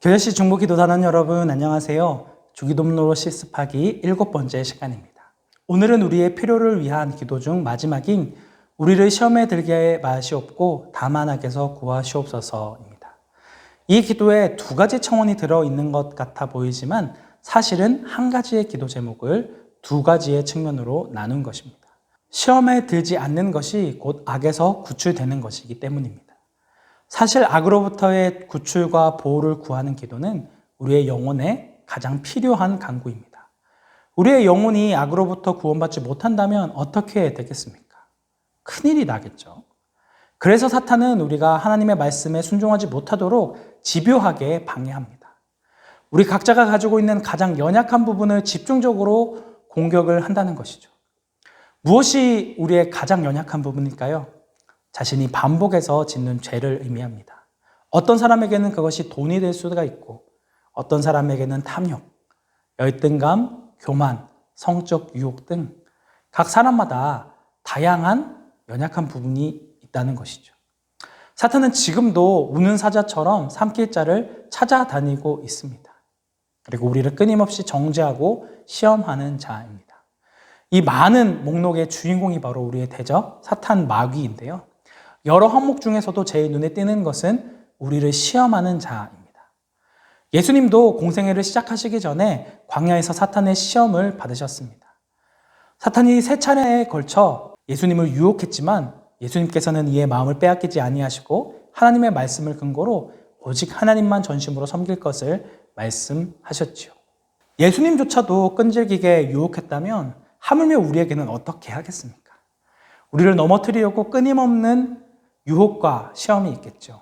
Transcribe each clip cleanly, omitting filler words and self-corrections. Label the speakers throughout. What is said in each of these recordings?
Speaker 1: 교회시 중보기도단원 여러분 안녕하세요. 주기도문으로 실습하기 7번째 시간입니다. 오늘은 우리의 필요를 위한 기도 중 마지막인 우리를 시험에 들게 마시옵고 다만 악에서 구하시옵소서입니다. 이 기도에 두 가지 청원이 들어있는 것 같아 보이지만 사실은 한 가지의 기도 제목을 두 가지의 측면으로 나눈 것입니다. 시험에 들지 않는 것이 곧 악에서 구출되는 것이기 때문입니다. 사실 악으로부터의 구출과 보호를 구하는 기도는 우리의 영혼에 가장 필요한 간구입니다. 우리의 영혼이 악으로부터 구원받지 못한다면 어떻게 되겠습니까? 큰일이 나겠죠. 그래서 사탄은 우리가 하나님의 말씀에 순종하지 못하도록 집요하게 방해합니다. 우리 각자가 가지고 있는 가장 연약한 부분을 집중적으로 공격을 한다는 것이죠. 무엇이 우리의 가장 연약한 부분일까요? 자신이 반복해서 짓는 죄를 의미합니다. 어떤 사람에게는 그것이 돈이 될 수가 있고 어떤 사람에게는 탐욕, 열등감, 교만, 성적 유혹 등 각 사람마다 다양한 연약한 부분이 있다는 것이죠. 사탄은 지금도 우는 사자처럼 삼킬 자를 찾아다니고 있습니다. 그리고 우리를 끊임없이 정죄하고 시험하는 자입니다. 이 많은 목록의 주인공이 바로 우리의 대적 사탄 마귀인데요. 여러 항목 중에서도 제일 눈에 띄는 것은 우리를 시험하는 자입니다. 예수님도 공생애를 시작하시기 전에 광야에서 사탄의 시험을 받으셨습니다. 사탄이 3차례에 걸쳐 예수님을 유혹했지만 예수님께서는 이의 마음을 빼앗기지 아니하시고 하나님의 말씀을 근거로 오직 하나님만 전심으로 섬길 것을 말씀하셨지요. 예수님조차도 끈질기게 유혹했다면 하물며 우리에게는 어떻게 하겠습니까? 우리를 넘어뜨리려고 끊임없는 유혹과 시험이 있겠죠.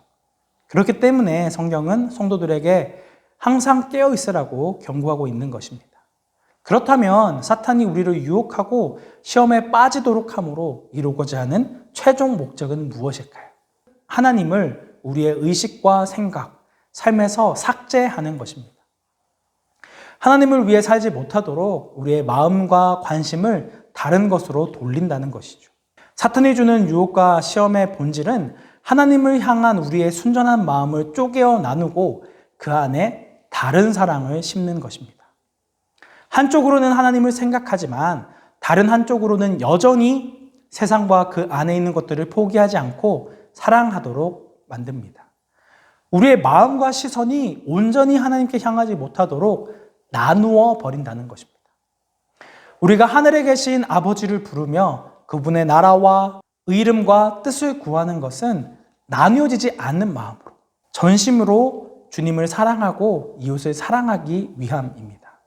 Speaker 1: 그렇기 때문에 성경은 성도들에게 항상 깨어 있으라고 경고하고 있는 것입니다. 그렇다면 사탄이 우리를 유혹하고 시험에 빠지도록 함으로 이루고자 하는 최종 목적은 무엇일까요? 하나님을 우리의 의식과 생각, 삶에서 삭제하는 것입니다. 하나님을 위해 살지 못하도록 우리의 마음과 관심을 다른 것으로 돌린다는 것이죠. 사탄이 주는 유혹과 시험의 본질은 하나님을 향한 우리의 순전한 마음을 쪼개어 나누고 그 안에 다른 사랑을 심는 것입니다. 한쪽으로는 하나님을 생각하지만 다른 한쪽으로는 여전히 세상과 그 안에 있는 것들을 포기하지 않고 사랑하도록 만듭니다. 우리의 마음과 시선이 온전히 하나님께 향하지 못하도록 나누어 버린다는 것입니다. 우리가 하늘에 계신 아버지를 부르며 그분의 나라와 의름과 뜻을 구하는 것은 나뉘어지지 않는 마음으로 전심으로 주님을 사랑하고 이웃을 사랑하기 위함입니다.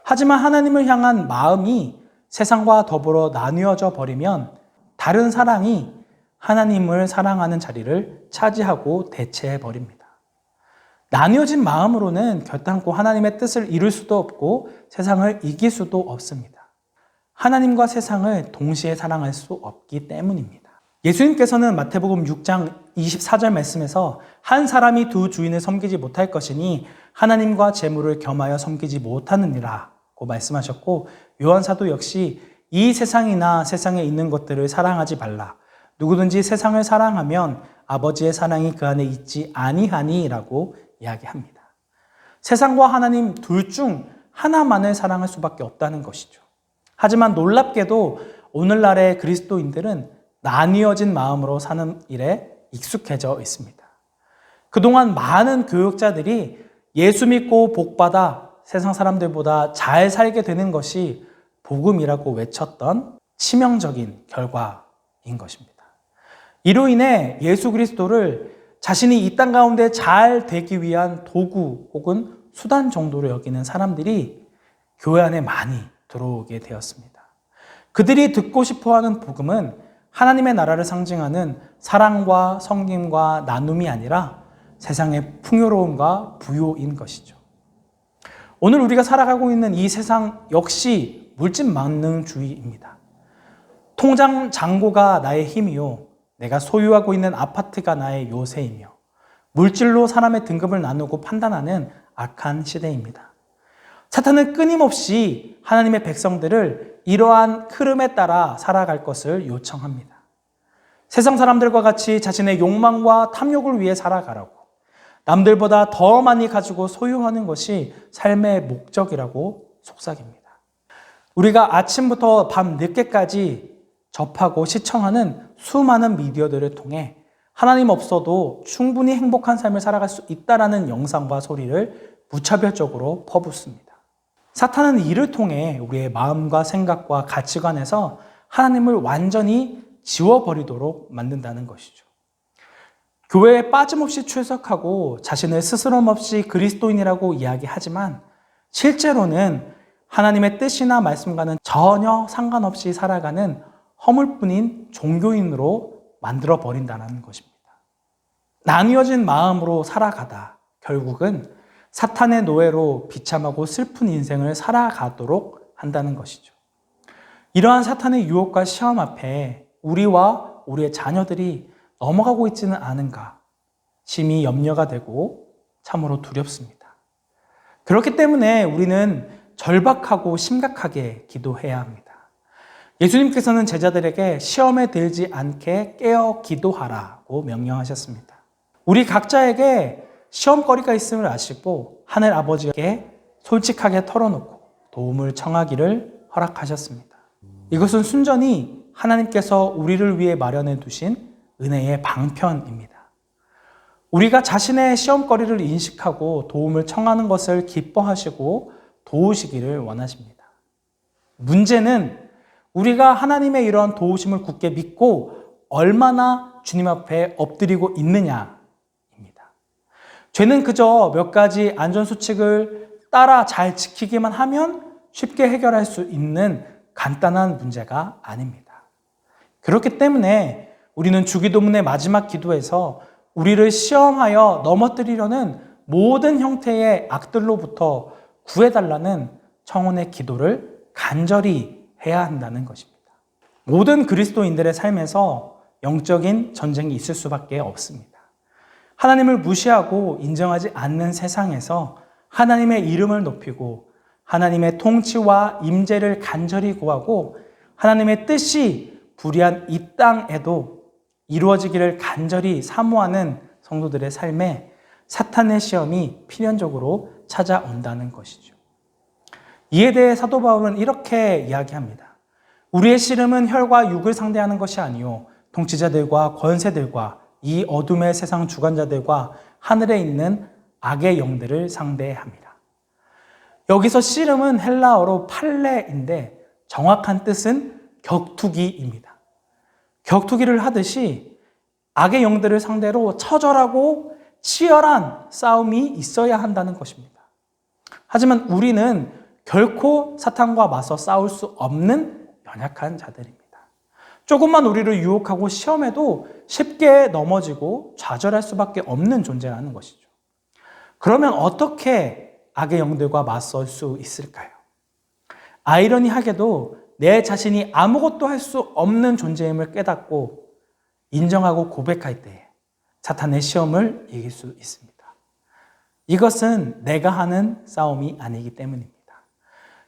Speaker 1: 하지만 하나님을 향한 마음이 세상과 더불어 나뉘어져 버리면 다른 사랑이 하나님을 사랑하는 자리를 차지하고 대체해 버립니다. 나뉘어진 마음으로는 결단코 하나님의 뜻을 이룰 수도 없고 세상을 이길 수도 없습니다. 하나님과 세상을 동시에 사랑할 수 없기 때문입니다. 예수님께서는 마태복음 6장 24절 말씀에서 한 사람이 두 주인을 섬기지 못할 것이니 하나님과 재물을 겸하여 섬기지 못하느니라 고 말씀하셨고, 요한사도 역시 이 세상이나 세상에 있는 것들을 사랑하지 말라. 누구든지 세상을 사랑하면 아버지의 사랑이 그 안에 있지 아니하니 라고 이야기합니다. 세상과 하나님 둘 중 하나만을 사랑할 수밖에 없다는 것이죠. 하지만 놀랍게도 오늘날의 그리스도인들은 나뉘어진 마음으로 사는 일에 익숙해져 있습니다. 그동안 많은 교육자들이 예수 믿고 복받아 세상 사람들보다 잘 살게 되는 것이 복음이라고 외쳤던 치명적인 결과인 것입니다. 이로 인해 예수 그리스도를 자신이 이 땅 가운데 잘 되기 위한 도구 혹은 수단 정도로 여기는 사람들이 교회 안에 많이 들어오게 되었습니다. 그들이 듣고 싶어하는 복음은 하나님의 나라를 상징하는 사랑과 섬김과 나눔이 아니라 세상의 풍요로움과 부요인 것이죠. 오늘 우리가 살아가고 있는 이 세상 역시 물질만능주의입니다. 통장 잔고가 나의 힘이요, 내가 소유하고 있는 아파트가 나의 요새이며 물질로 사람의 등급을 나누고 판단하는 악한 시대입니다. 사탄은 끊임없이 하나님의 백성들을 이러한 흐름에 따라 살아갈 것을 요청합니다. 세상 사람들과 같이 자신의 욕망과 탐욕을 위해 살아가라고, 남들보다 더 많이 가지고 소유하는 것이 삶의 목적이라고 속삭입니다. 우리가 아침부터 밤 늦게까지 접하고 시청하는 수많은 미디어들을 통해 하나님 없어도 충분히 행복한 삶을 살아갈 수 있다라는 영상과 소리를 무차별적으로 퍼붓습니다. 사탄은 이를 통해 우리의 마음과 생각과 가치관에서 하나님을 완전히 지워버리도록 만든다는 것이죠. 교회에 빠짐없이 출석하고 자신을 스스럼 없이 그리스도인이라고 이야기하지만 실제로는 하나님의 뜻이나 말씀과는 전혀 상관없이 살아가는 허물뿐인 종교인으로 만들어버린다는 것입니다. 나뉘어진 마음으로 살아가다 결국은 사탄의 노예로 비참하고 슬픈 인생을 살아가도록 한다는 것이죠. 이러한 사탄의 유혹과 시험 앞에 우리와 우리의 자녀들이 넘어가고 있지는 않은가 심히 염려가 되고 참으로 두렵습니다. 그렇기 때문에 우리는 절박하고 심각하게 기도해야 합니다. 예수님께서는 제자들에게 시험에 들지 않게 깨어 기도하라고 명령하셨습니다. 우리 각자에게 시험거리가 있음을 아시고 하늘 아버지께 솔직하게 털어놓고 도움을 청하기를 허락하셨습니다. 이것은 순전히 하나님께서 우리를 위해 마련해 두신 은혜의 방편입니다. 우리가 자신의 시험거리를 인식하고 도움을 청하는 것을 기뻐하시고 도우시기를 원하십니다. 문제는 우리가 하나님의 이러한 도우심을 굳게 믿고 얼마나 주님 앞에 엎드리고 있느냐입니다. 죄는 그저 몇 가지 안전수칙을 따라 잘 지키기만 하면 쉽게 해결할 수 있는 간단한 문제가 아닙니다. 그렇기 때문에 우리는 주기도문의 마지막 기도에서 우리를 시험하여 넘어뜨리려는 모든 형태의 악들로부터 구해달라는 청혼의 기도를 간절히 해야 한다는 것입니다. 모든 그리스도인들의 삶에서 영적인 전쟁이 있을 수밖에 없습니다. 하나님을 무시하고 인정하지 않는 세상에서 하나님의 이름을 높이고 하나님의 통치와 임재를 간절히 구하고 하나님의 뜻이 불의한 이 땅에도 이루어지기를 간절히 사모하는 성도들의 삶에 사탄의 시험이 필연적으로 찾아온다는 것이죠. 이에 대해 사도 바울은 이렇게 이야기합니다. 우리의 씨름은 혈과 육을 상대하는 것이 아니요 통치자들과 권세들과 이 어둠의 세상 주관자들과 하늘에 있는 악의 영들을 상대합니다. 여기서 씨름은 헬라어로 팔레인데 정확한 뜻은 격투기입니다. 격투기를 하듯이 악의 영들을 상대로 처절하고 치열한 싸움이 있어야 한다는 것입니다. 하지만 우리는 결코 사탄과 맞서 싸울 수 없는 연약한 자들입니다. 조금만 우리를 유혹하고 시험해도 쉽게 넘어지고 좌절할 수밖에 없는 존재라는 것이죠. 그러면 어떻게 악의 영들과 맞설 수 있을까요? 아이러니하게도 내 자신이 아무것도 할 수 없는 존재임을 깨닫고 인정하고 고백할 때에 사탄의 시험을 이길 수 있습니다. 이것은 내가 하는 싸움이 아니기 때문입니다.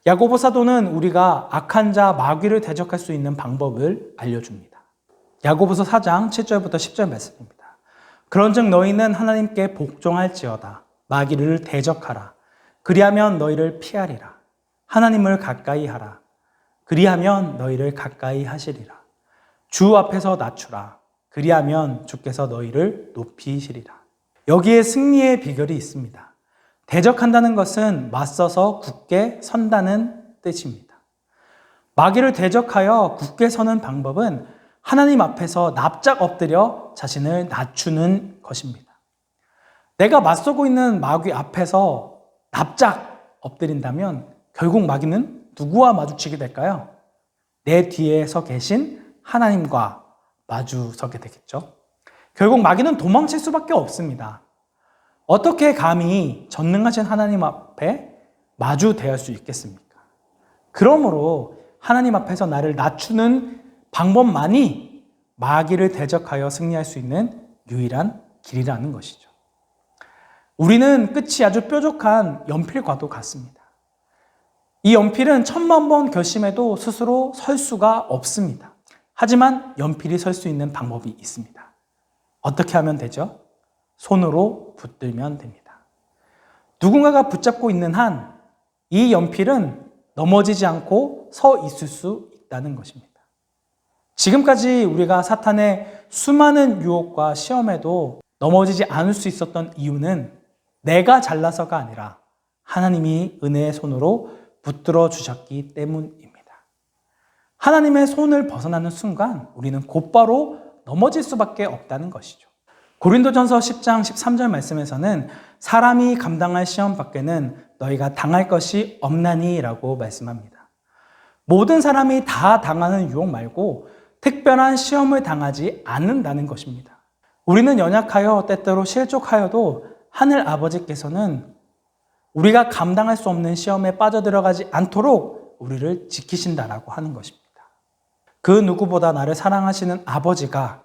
Speaker 1: 야고보 사도는 우리가 악한 자 마귀를 대적할 수 있는 방법을 알려줍니다. 야고보서 4장 7절부터 10절 말씀입니다. 그런즉 너희는 하나님께 복종할지어다. 마귀를 대적하라. 그리하면 너희를 피하리라. 하나님을 가까이 하라. 그리하면 너희를 가까이 하시리라. 주 앞에서 낮추라. 그리하면 주께서 너희를 높이시리라. 여기에 승리의 비결이 있습니다. 대적한다는 것은 맞서서 굳게 선다는 뜻입니다. 마귀를 대적하여 굳게 서는 방법은 하나님 앞에서 납작 엎드려 자신을 낮추는 것입니다. 내가 맞서고 있는 마귀 앞에서 납작 엎드린다면 결국 마귀는 누구와 마주치게 될까요? 내 뒤에 서 계신 하나님과 마주서게 되겠죠. 결국 마귀는 도망칠 수밖에 없습니다. 어떻게 감히 전능하신 하나님 앞에 마주 대할 수 있겠습니까? 그러므로 하나님 앞에서 나를 낮추는 방법만이 마귀를 대적하여 승리할 수 있는 유일한 길이라는 것이죠. 우리는 끝이 아주 뾰족한 연필과도 같습니다. 이 연필은 1000만 번 결심해도 스스로 설 수가 없습니다. 하지만 연필이 설 수 있는 방법이 있습니다. 어떻게 하면 되죠? 손으로 붙들면 됩니다. 누군가가 붙잡고 있는 한 이 연필은 넘어지지 않고 서 있을 수 있다는 것입니다. 지금까지 우리가 사탄의 수많은 유혹과 시험에도 넘어지지 않을 수 있었던 이유는 내가 잘나서가 아니라 하나님이 은혜의 손으로 붙들어 주셨기 때문입니다. 하나님의 손을 벗어나는 순간 우리는 곧바로 넘어질 수밖에 없다는 것이죠. 고린도전서 10장 13절 말씀에서는 사람이 감당할 시험 밖에는 너희가 당할 것이 없나니 라고 말씀합니다. 모든 사람이 다 당하는 유혹 말고 특별한 시험을 당하지 않는다는 것입니다. 우리는 연약하여 때때로 실족하여도 하늘 아버지께서는 우리가 감당할 수 없는 시험에 빠져들어가지 않도록 우리를 지키신다라고 하는 것입니다. 그 누구보다 나를 사랑하시는 아버지가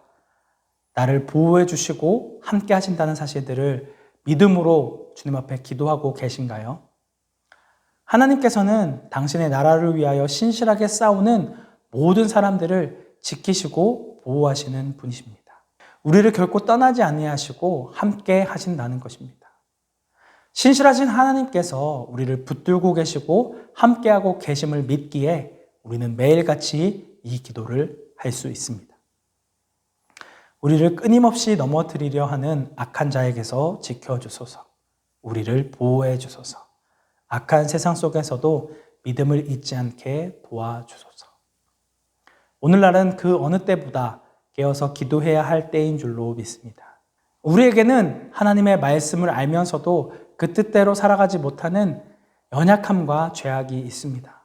Speaker 1: 나를 보호해 주시고 함께 하신다는 사실들을 믿음으로 주님 앞에 기도하고 계신가요? 하나님께서는 당신의 나라를 위하여 신실하게 싸우는 모든 사람들을 지키시고 보호하시는 분이십니다. 우리를 결코 떠나지 아니하시고 함께 하신다는 것입니다. 신실하신 하나님께서 우리를 붙들고 계시고 함께하고 계심을 믿기에 우리는 매일같이 이 기도를 할 수 있습니다. 우리를 끊임없이 넘어뜨리려 하는 악한 자에게서 지켜주소서. 우리를 보호해 주소서. 악한 세상 속에서도 믿음을 잊지 않게 도와주소서. 오늘날은 그 어느 때보다 깨어서 기도해야 할 때인 줄로 믿습니다. 우리에게는 하나님의 말씀을 알면서도 그 뜻대로 살아가지 못하는 연약함과 죄악이 있습니다.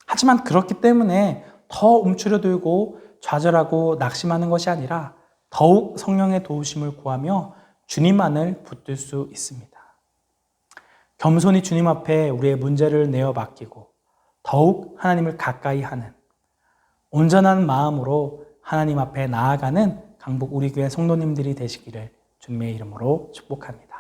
Speaker 1: 하지만 그렇기 때문에 더 움츠러들고 좌절하고 낙심하는 것이 아니라 더욱 성령의 도우심을 구하며 주님만을 붙들 수 있습니다. 겸손히 주님 앞에 우리의 문제를 내어 맡기고 더욱 하나님을 가까이 하는 온전한 마음으로 하나님 앞에 나아가는 강북 우리 교회 성도님들이 되시기를 주님의 이름으로 축복합니다.